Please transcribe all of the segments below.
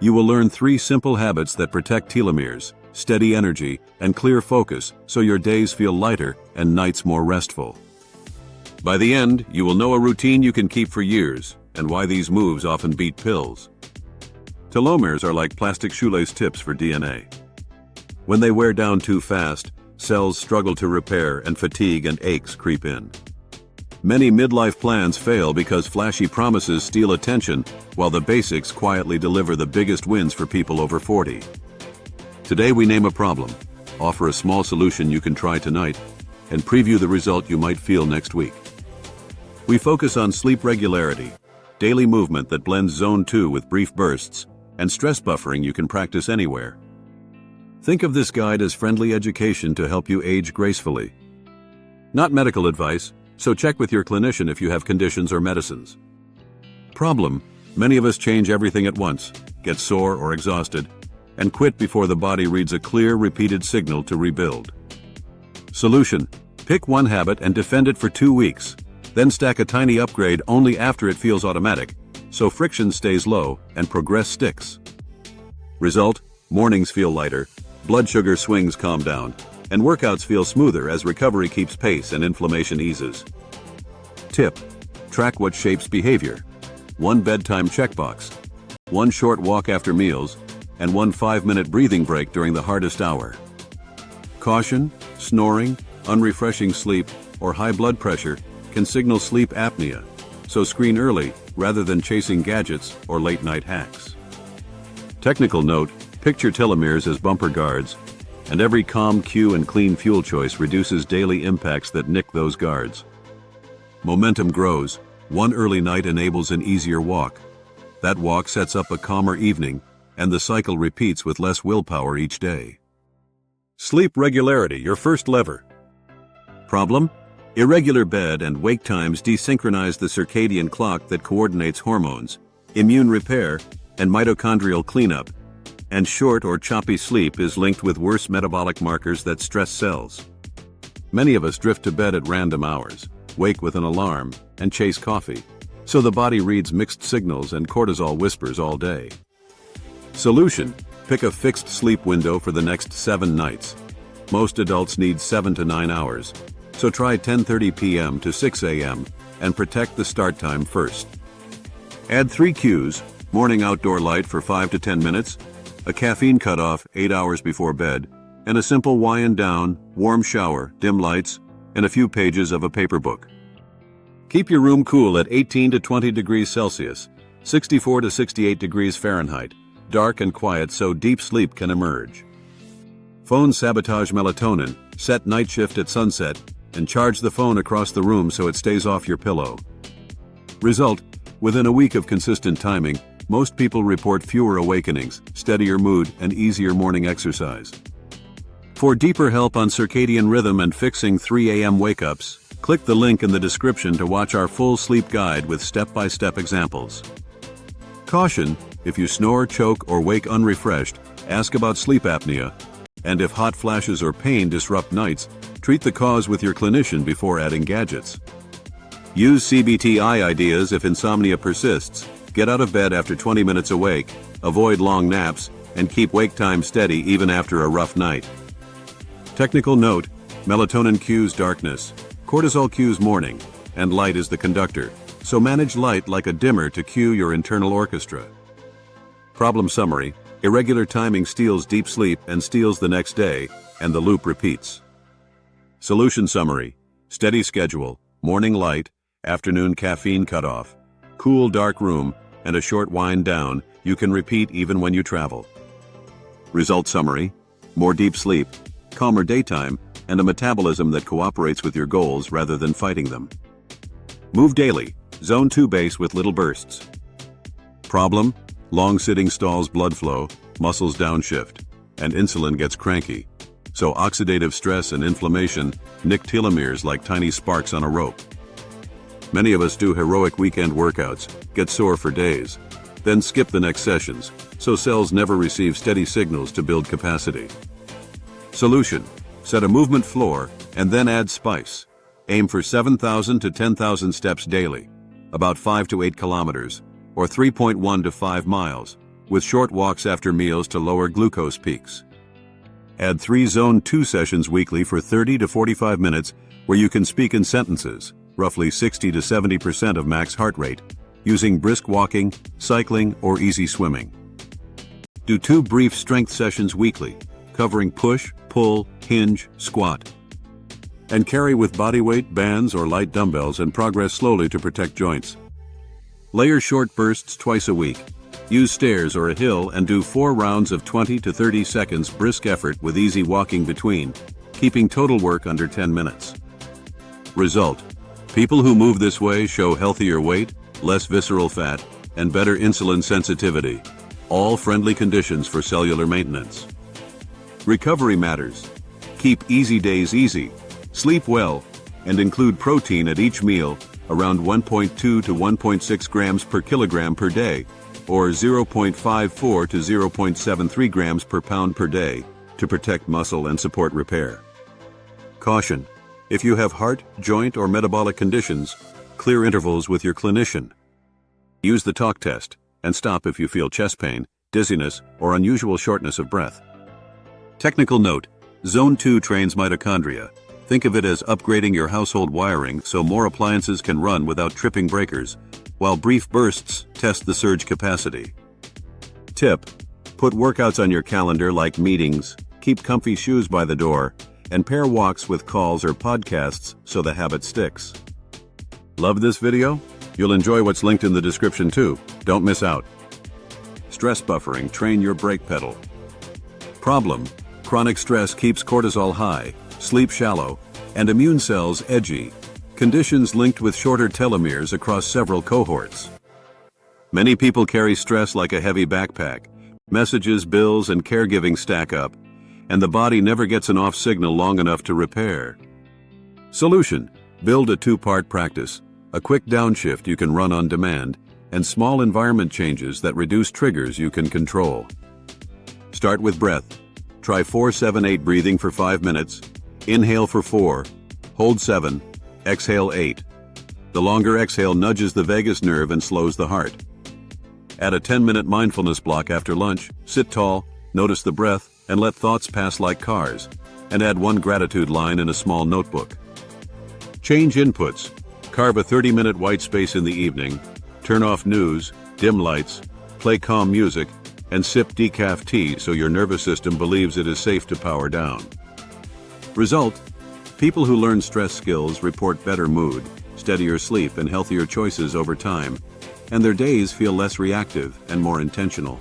You will learn 3 simple habits that protect telomeres, steady energy, and clear focus so your days feel lighter and nights more restful. By the end, you will know a routine you can keep for years and why these moves often beat pills. Telomeres are like plastic shoelace tips for DNA. When they wear down too fast, cells struggle to repair and fatigue and aches creep in. Many midlife plans fail because flashy promises steal attention while the basics quietly deliver the biggest wins for people over 40. Today we name a problem, offer a small solution you can try tonight, and preview the result you might feel next week. We focus on sleep regularity, daily movement that blends zone 2 with brief bursts, and stress buffering you can practice anywhere. Think of this guide as friendly education to help you age gracefully. Not medical advice, so check with your clinician if you have conditions or medicines. Problem: many of us change everything at once, get sore or exhausted, and quit before the body reads a clear, repeated signal to rebuild. Solution: pick one habit and defend it for 2 weeks, then stack a tiny upgrade only after it feels automatic, so friction stays low and progress sticks. Result: mornings feel lighter, blood sugar swings calm down, and workouts feel smoother as recovery keeps pace and inflammation eases. Tip: track what shapes behavior. 1 bedtime checkbox, 1 short walk after meals, and 1 5-minute breathing break during the hardest hour. Caution: snoring, unrefreshing sleep, or high blood pressure can signal sleep apnea, so screen early rather than chasing gadgets or late-night hacks. Technical note: picture telomeres as bumper guards, and every calm cue and clean fuel choice reduces daily impacts that nick those guards. Momentum grows. 1 early night enables an easier walk. That walk sets up a calmer evening, and the cycle repeats with less willpower each day. Sleep regularity, your first lever. Problem: irregular bed and wake times desynchronize the circadian clock that coordinates hormones, immune repair, and mitochondrial cleanup. And short or choppy sleep is linked with worse metabolic markers that stress cells. Many of us drift to bed at random hours, wake with an alarm, and chase coffee, so the body reads mixed signals and cortisol whispers all day. Solution: pick a fixed sleep window for the next 7 nights. Most adults need 7 to 9 hours, so try 10:30 p.m. to 6 a.m. and protect the start time first. Add 3 cues: morning outdoor light for 5 to 10 minutes, a caffeine cutoff 8 hours before bed, and a simple wind down, warm shower, dim lights, and a few pages of a paper book. Keep your room cool at 18 to 20 degrees Celsius, 64 to 68 degrees Fahrenheit, dark and quiet so deep sleep can emerge. Phone sabotage melatonin, set night shift at sunset, and charge the phone across the room so it stays off your pillow. Result: within a week of consistent timing, most people report fewer awakenings, steadier mood, and easier morning exercise. For deeper help on circadian rhythm and fixing 3 a.m. wake-ups, click the link in the description to watch our full sleep guide with step-by-step examples. Caution: if you snore, choke, or wake unrefreshed, ask about sleep apnea, and if hot flashes or pain disrupt nights, treat the cause with your clinician before adding gadgets. Use CBTI ideas if insomnia persists. Get out of bed after 20 minutes awake, avoid long naps, and keep wake time steady even after a rough night. Technical note: melatonin cues darkness, cortisol cues morning, and light is the conductor, so manage light like a dimmer to cue your internal orchestra. Problem summary: irregular timing steals deep sleep and steals the next day, and the loop repeats. Solution summary: steady schedule, morning light, afternoon caffeine cutoff, cool dark room, and a short wind down you can repeat even when you travel. Result summary: more deep sleep, calmer daytime, and a metabolism that cooperates with your goals rather than fighting them. Move daily, zone 2 base with little bursts. Problem: long sitting stalls blood flow, muscles downshift, and insulin gets cranky. So oxidative stress and inflammation nick telomeres like tiny sparks on a rope. Many of us do heroic weekend workouts, get sore for days, then skip the next sessions, so cells never receive steady signals to build capacity. Solution: set a movement floor and then add spice. Aim for 7,000 to 10,000 steps daily, about 5 to 8 kilometers, or 3.1 to 5 miles, with short walks after meals to lower glucose peaks. Add 3 Zone 2 sessions weekly for 30 to 45 minutes where you can speak in sentences, roughly 60 to 70% of max heart rate, using brisk walking, cycling, or easy swimming. Do 2 brief strength sessions weekly, covering push, pull, hinge, squat. And carry with bodyweight, bands, or light dumbbells and progress slowly to protect joints. Layer short bursts twice a week. Use stairs or a hill and do 4 rounds of 20 to 30 seconds brisk effort with easy walking between, keeping total work under 10 minutes. Result: people who move this way show healthier weight, less visceral fat, and better insulin sensitivity, all friendly conditions for cellular maintenance. Recovery matters. Keep easy days easy, sleep well, and include protein at each meal, around 1.2 to 1.6 grams per kilogram per day, or 0.54 to 0.73 grams per pound per day, to protect muscle and support repair. Caution: if you have heart, joint, or metabolic conditions, clear intervals with your clinician. Use the talk test, and stop if you feel chest pain, dizziness, or unusual shortness of breath. Technical note: Zone 2 trains mitochondria. Think of it as upgrading your household wiring so more appliances can run without tripping breakers, while brief bursts test the surge capacity. Tip: put workouts on your calendar like meetings, keep comfy shoes by the door, and pair walks with calls or podcasts so the habit sticks. Love this video? You'll enjoy what's linked in the description too. Don't miss out. Stress buffering: train your brake pedal. Problem: chronic stress keeps cortisol high, sleep shallow, and immune cells edgy, conditions linked with shorter telomeres across several cohorts. Many people carry stress like a heavy backpack. Messages, bills, and caregiving stack up, and the body never gets an off signal long enough to repair. Solution: build a 2-part practice, a quick downshift you can run on demand, and small environment changes that reduce triggers you can control. Start with breath. Try 4-7-8 breathing for 5 minutes. Inhale for 4, hold 7, exhale 8. The longer exhale nudges the vagus nerve and slows the heart. Add a 10-minute mindfulness block after lunch. Sit tall, notice the breath, and let thoughts pass like cars. And add 1 gratitude line in a small notebook. Change inputs. Carve a 30-minute white space in the evening. Turn off news, dim lights, play calm music, and sip decaf tea so your nervous system believes it is safe to power down. Result: people who learn stress skills report better mood, steadier sleep, and healthier choices over time, and their days feel less reactive and more intentional.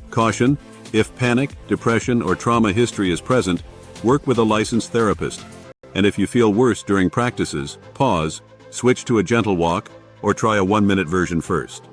Caution: if panic, depression, or trauma history is present, work with a licensed therapist. And if you feel worse during practices, pause, switch to a gentle walk, or try a 1-minute version first.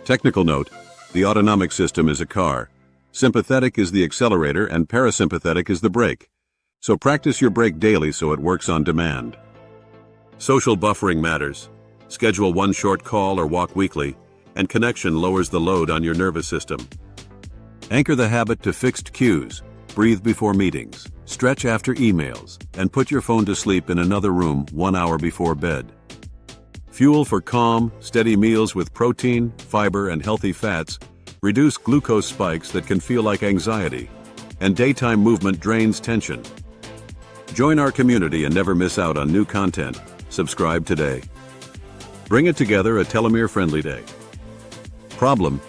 Technical note: the autonomic system is a car. Sympathetic is the accelerator and parasympathetic is the brake. So practice your brake daily so it works on demand. Social buffering matters. Schedule 1 short call or walk weekly, and connection lowers the load on your nervous system. Anchor the habit to fixed cues. Breathe before meetings, stretch after emails, and put your phone to sleep in another room 1 hour before bed. Fuel for calm, steady meals with protein, fiber, and healthy fats reduce glucose spikes that can feel like anxiety, and daytime movement drains tension. Join our community and never miss out on new content. Subscribe today. Bring it together a telomere-friendly day. Problem: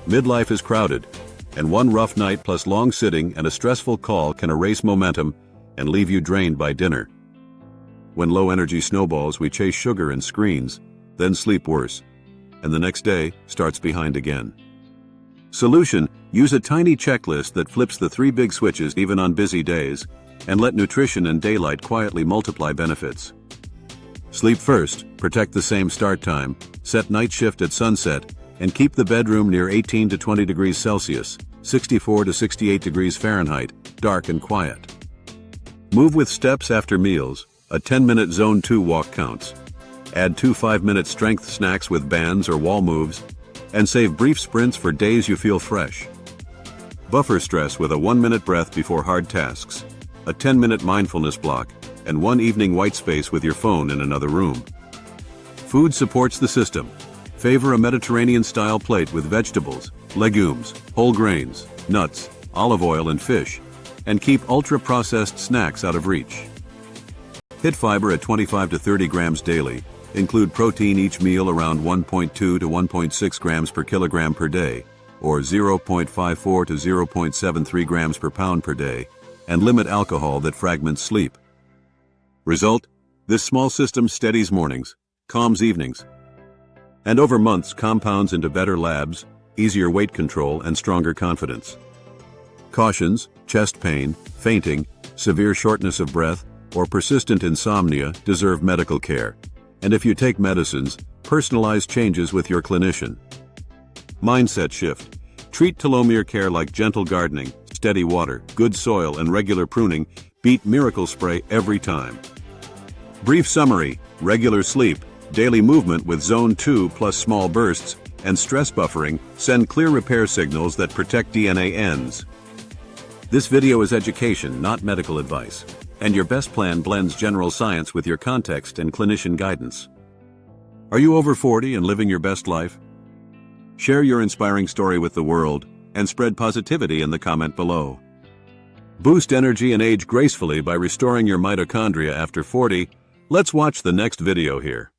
midlife is crowded, and one rough night plus long sitting and a stressful call can erase momentum and leave you drained by dinner. When low energy snowballs, we chase sugar and screens, then sleep worse, and the next day starts behind again. Solution: use a tiny checklist that flips the 3 big switches even on busy days, and let nutrition and daylight quietly multiply benefits. Sleep first, protect the same start time, set night shift at sunset, and keep the bedroom near 18 to 20 degrees Celsius, 64 to 68 degrees Fahrenheit, dark and quiet. Move with steps after meals. A 10-minute Zone 2 walk counts. Add 2 5-minute strength snacks with bands or wall moves, and save brief sprints for days you feel fresh. Buffer stress with a 1-minute breath before hard tasks, a 10-minute mindfulness block, and 1 evening white space with your phone in another room. Food supports the system. Favor a Mediterranean-style plate with vegetables, legumes, whole grains, nuts, olive oil and fish, and keep ultra-processed snacks out of reach. Hit fiber at 25 to 30 grams daily. Include protein each meal around 1.2 to 1.6 grams per kilogram per day, or 0.54 to 0.73 grams per pound per day, and limit alcohol that fragments sleep. Result: this small system steadies mornings, calms evenings, and over months compounds into better labs, easier weight control, and stronger confidence. Cautions: chest pain, fainting, severe shortness of breath, or persistent insomnia deserve medical care. And if you take medicines, personalize changes with your clinician. Mindset shift. Treat telomere care like gentle gardening, steady water, good soil, and regular pruning. Beat miracle spray every time. Brief summary: regular sleep, daily movement with zone 2 plus small bursts, and stress buffering send clear repair signals that protect DNA ends. This video is education, not medical advice, and your best plan blends general science with your context and clinician guidance. Are you over 40 and living your best life? Share your inspiring story with the world and spread positivity in the comment below. Boost energy and age gracefully by restoring your mitochondria after 40. Let's watch the next video here.